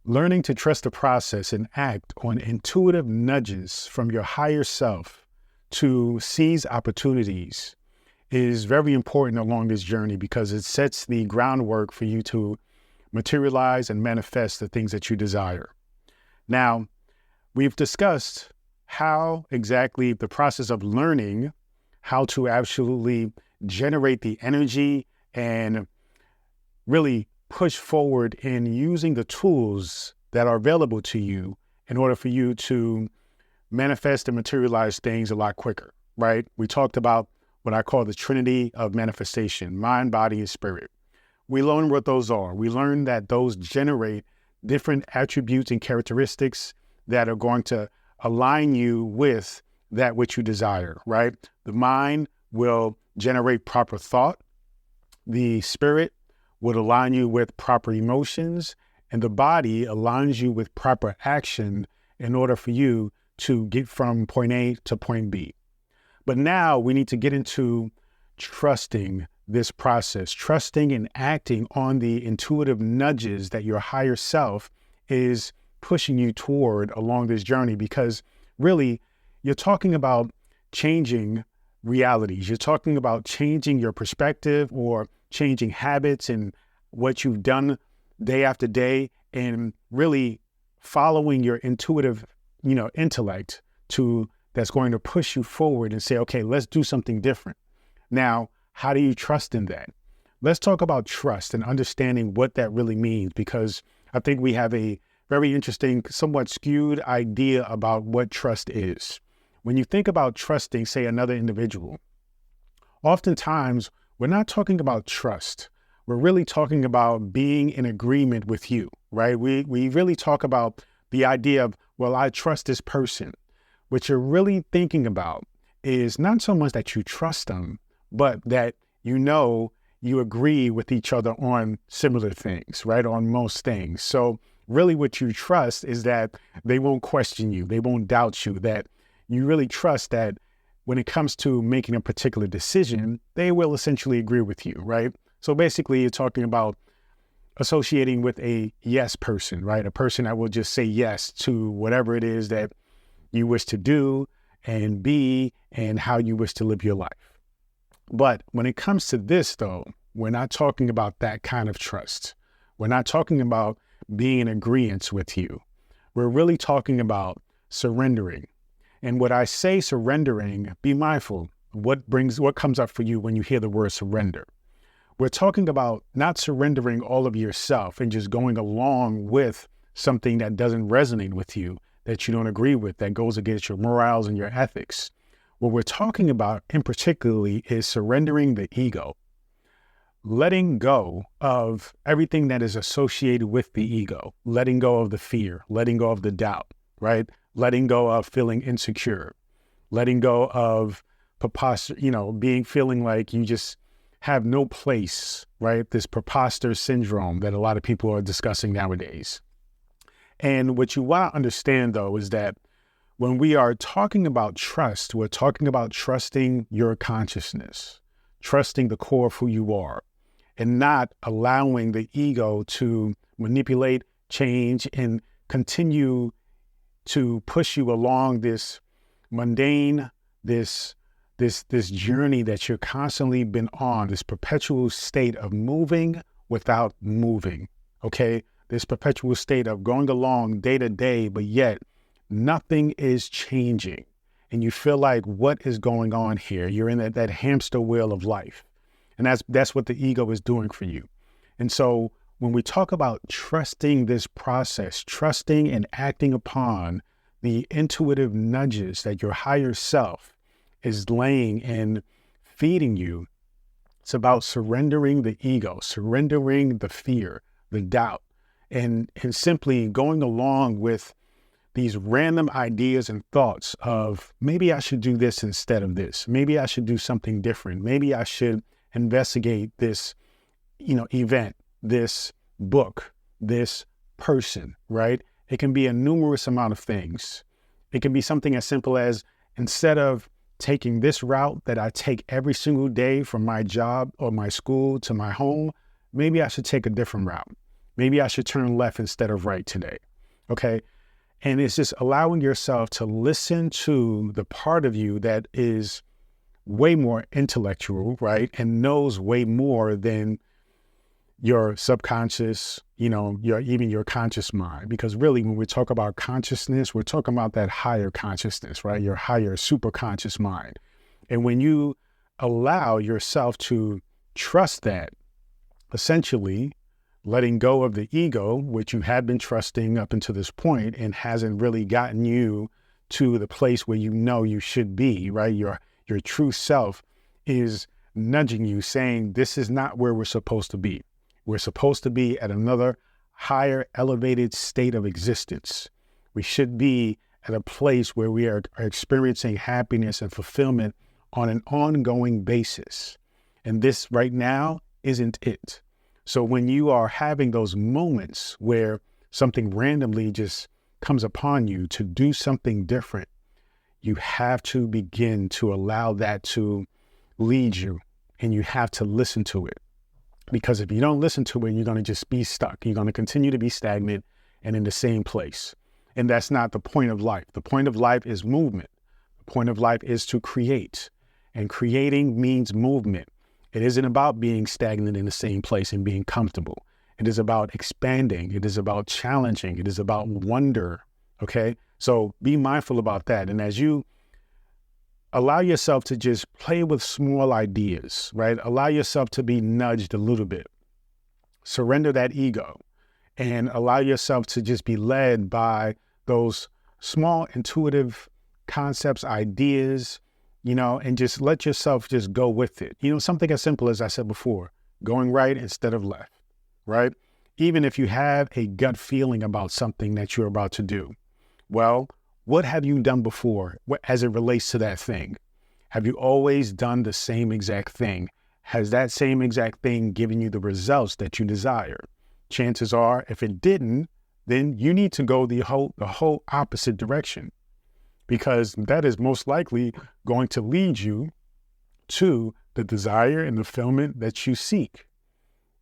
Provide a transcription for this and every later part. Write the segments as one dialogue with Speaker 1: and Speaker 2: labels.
Speaker 1: Learning to trust the process and act on intuitive nudges from your higher self to seize opportunities is very important along this journey because it sets the groundwork for you to materialize and manifest the things that you desire. Now, we've discussed how exactly the process of learning how to absolutely generate the energy and really push forward in using the tools that are available to you in order for you to manifest and materialize things a lot quicker, right? We talked about what I call the trinity of manifestation: mind, body, and spirit. We learned what those are. We learned that those generate different attributes and characteristics that are going to align you with that which you desire, right? The mind will generate proper thought. The spirit would align you with proper emotions, and the body aligns you with proper action in order for you to get from point A to point B. But now we need to get into trusting this process, trusting and acting on the intuitive nudges that your higher self is pushing you toward along this journey, because really you're talking about changing realities. You're talking about changing your perspective or changing habits and what you've done day after day, and really following your intuitive, intellect that's going to push you forward and say, okay, let's do something different. Now, how do you trust in that? Let's talk about trust and understanding what that really means, because I think we have a very interesting, somewhat skewed idea about what trust is. When you think about trusting, say, another individual, oftentimes we're not talking about trust. We're really talking about being in agreement with you, right? We really talk about the idea of, well, I trust this person. What you're really thinking about is not so much that you trust them, but that you agree with each other on similar things, right? On most things. So really what you trust is that they won't question you. They won't doubt you, that you really trust that when it comes to making a particular decision, they will essentially agree with you, right? So basically you're talking about associating with a yes person, right? A person that will just say yes to whatever it is that you wish to do and be and how you wish to live your life. But when it comes to this, though, we're not talking about that kind of trust. We're not talking about being in agreement with you. We're really talking about surrendering. And when I say surrendering, be mindful what comes up for you when you hear the word surrender. We're talking about not surrendering all of yourself and just going along with something that doesn't resonate with you, that you don't agree with, that goes against your morals and your ethics. What we're talking about in particularly is surrendering the ego, letting go of everything that is associated with the ego, letting go of the fear, letting go of the doubt, right? Letting go of feeling insecure, letting go of feeling like you just have no place, right? This preposter syndrome that a lot of people are discussing nowadays. And what you want to understand, though, is that when we are talking about trust, we're talking about trusting your consciousness, trusting the core of who you are, and not allowing the ego to manipulate, change, and continue to push you along this mundane, this journey that you're constantly been on, this perpetual state of moving without moving, okay? This perpetual state of going along day to day, but yet nothing is changing. And you feel like, what is going on here? You're in that hamster wheel of life. And that's what the ego is doing for you. And so when we talk about trusting this process, trusting and acting upon the intuitive nudges that your higher self is laying and feeding you, it's about surrendering the ego, surrendering the fear, the doubt, and simply going along with these random ideas and thoughts of, maybe I should do this instead of this. Maybe I should do something different. Maybe I should investigate this, event, this book, this person, right? It can be a numerous amount of things. It can be something as simple as, instead of taking this route that I take every single day from my job or my school to my home, maybe I should take a different route. Maybe I should turn left instead of right today. Okay. And it's just allowing yourself to listen to the part of you that is way more intellectual, right? And knows way more than your subconscious, even your conscious mind. Because really, when we talk about consciousness, we're talking about that higher consciousness, right? Your higher superconscious mind. And when you allow yourself to trust that, essentially letting go of the ego, which you had been trusting up until this point and hasn't really gotten you to the place where you should be, right? Your true self is nudging you, saying, this is not where we're supposed to be. We're supposed to be at another higher elevated state of existence. We should be at a place where we are experiencing happiness and fulfillment on an ongoing basis. And this right now isn't it. So when you are having those moments where something randomly just comes upon you to do something different, you have to begin to allow that to lead you, and you have to listen to it. Because if you don't listen to it, you're going to just be stuck. You're going to continue to be stagnant and in the same place. And that's not the point of life. The point of life is movement. The point of life is to create. And creating means movement. It isn't about being stagnant in the same place and being comfortable. It is about expanding. It is about challenging. It is about wonder. Okay? So be mindful about that. And as you allow yourself to just play with small ideas, right? Allow yourself to be nudged a little bit. Surrender that ego and allow yourself to just be led by those small intuitive concepts, ideas, and just let yourself just go with it. Something as simple as I said before, going right instead of left, right? Even if you have a gut feeling about something that you're about to do, well, what have you done before as it relates to that thing? Have you always done the same exact thing? Has that same exact thing given you the results that you desire? Chances are, if it didn't, then you need to go the whole opposite direction, because that is most likely going to lead you to the desire and the fulfillment that you seek.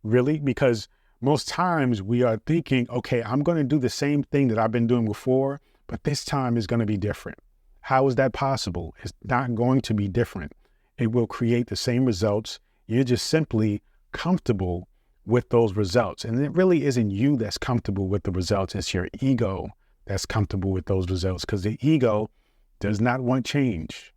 Speaker 1: Really? Because most times we are thinking, okay, I'm going to do the same thing that I've been doing before, but this time is going to be different. How is that possible? It's not going to be different. It will create the same results. You're just simply comfortable with those results. And it really isn't you that's comfortable with the results. It's your ego that's comfortable with those results, because the ego does not want change.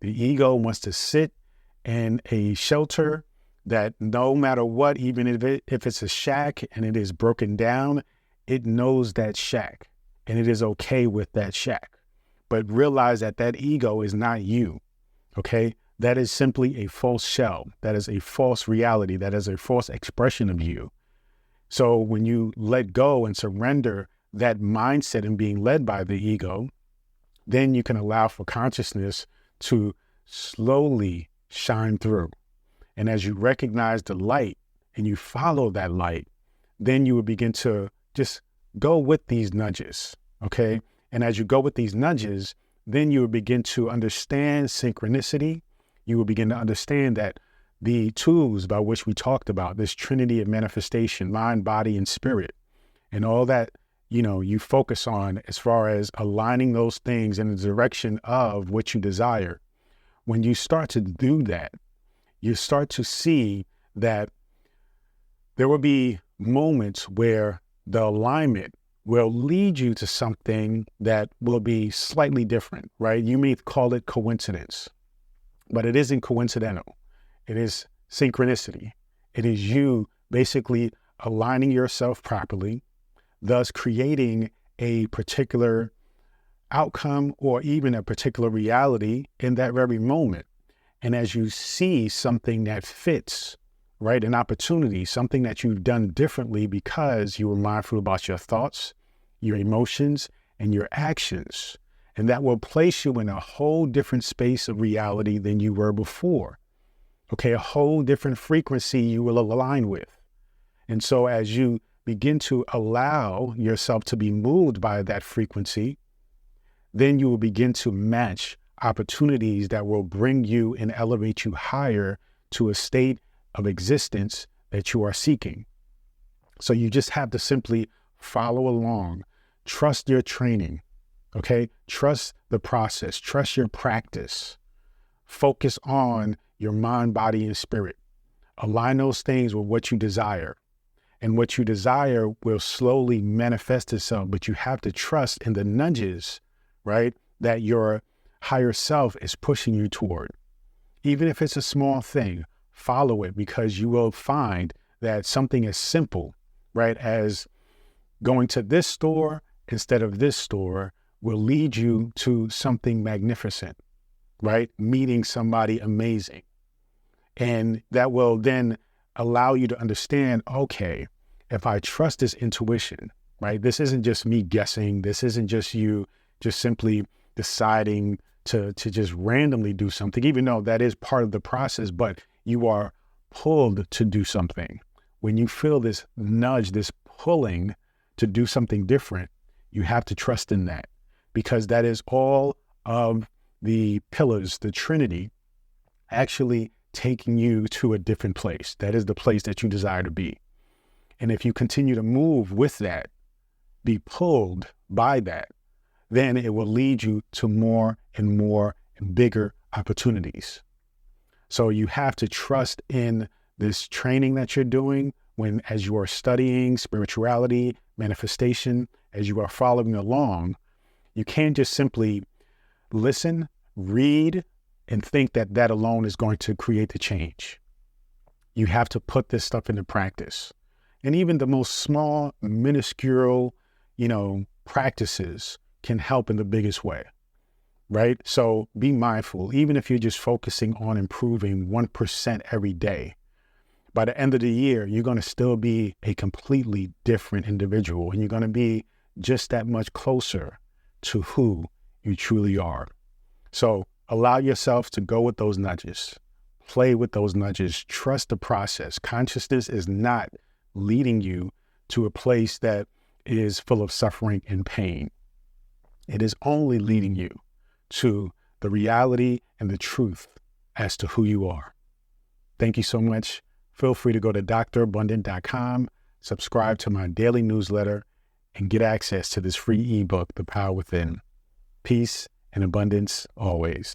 Speaker 1: The ego wants to sit in a shelter that no matter what, even if it's a shack and it is broken down, it knows that shack. And it is okay with that shack. But realize that that ego is not you, okay? That is simply a false shell. That is a false reality. That is a false expression of you. So when you let go and surrender that mindset and being led by the ego, then you can allow for consciousness to slowly shine through. And as you recognize the light and you follow that light, then you will begin to just go with these nudges, okay? And as you go with these nudges, then you will begin to understand synchronicity. You will begin to understand that the tools by which we talked about, this trinity of manifestation, mind, body, and spirit, and all that, you focus on as far as aligning those things in the direction of what you desire. When you start to do that, you start to see that there will be moments where the alignment will lead you to something that will be slightly different, right? You may call it coincidence, but it isn't coincidental. It is synchronicity. It is you basically aligning yourself properly, thus creating a particular outcome or even a particular reality in that very moment. And as you see something that fits, right, an opportunity, something that you've done differently because you were mindful about your thoughts, your emotions, and your actions, and that will place you in a whole different space of reality than you were before. Okay, a whole different frequency you will align with. And so as you begin to allow yourself to be moved by that frequency, then you will begin to match opportunities that will bring you and elevate you higher to a state of existence that you are seeking. So you just have to simply follow along, trust your training, okay? Trust the process, trust your practice. Focus on your mind, body, and spirit. Align those things with what you desire. And what you desire will slowly manifest itself, but you have to trust in the nudges, right, that your higher self is pushing you toward. Even if it's a small thing, follow it, because you will find that something as simple, right, as going to this store instead of this store will lead you to something magnificent, right? Meeting somebody amazing. And that will then allow you to understand, okay, if I trust this intuition, right? This isn't just me guessing. This isn't just you just simply deciding to just randomly do something, even though that is part of the process, but you are pulled to do something. When you feel this nudge, this pulling to do something different, you have to trust in that, because that is all of the pillars, the trinity, actually taking you to a different place. That is the place that you desire to be. And if you continue to move with that, be pulled by that, then it will lead you to more and more and bigger opportunities. So you have to trust in this training that you're doing as you are studying spirituality, manifestation, as you are following along. You can't just simply listen, read, and think that that alone is going to create the change. You have to put this stuff into practice. And even the most small, minuscule, practices can help in the biggest way, right? So be mindful, even if you're just focusing on improving 1% every day, by the end of the year, you're going to still be a completely different individual, and you're going to be just that much closer to who you truly are. So allow yourself to go with those nudges, play with those nudges, trust the process. Consciousness is not leading you to a place that is full of suffering and pain. It is only leading you to the reality and the truth as to who you are. Thank you so much. Feel free to go to drabundant.com, subscribe to my daily newsletter, and get access to this free ebook, The Power Within. Peace and abundance always.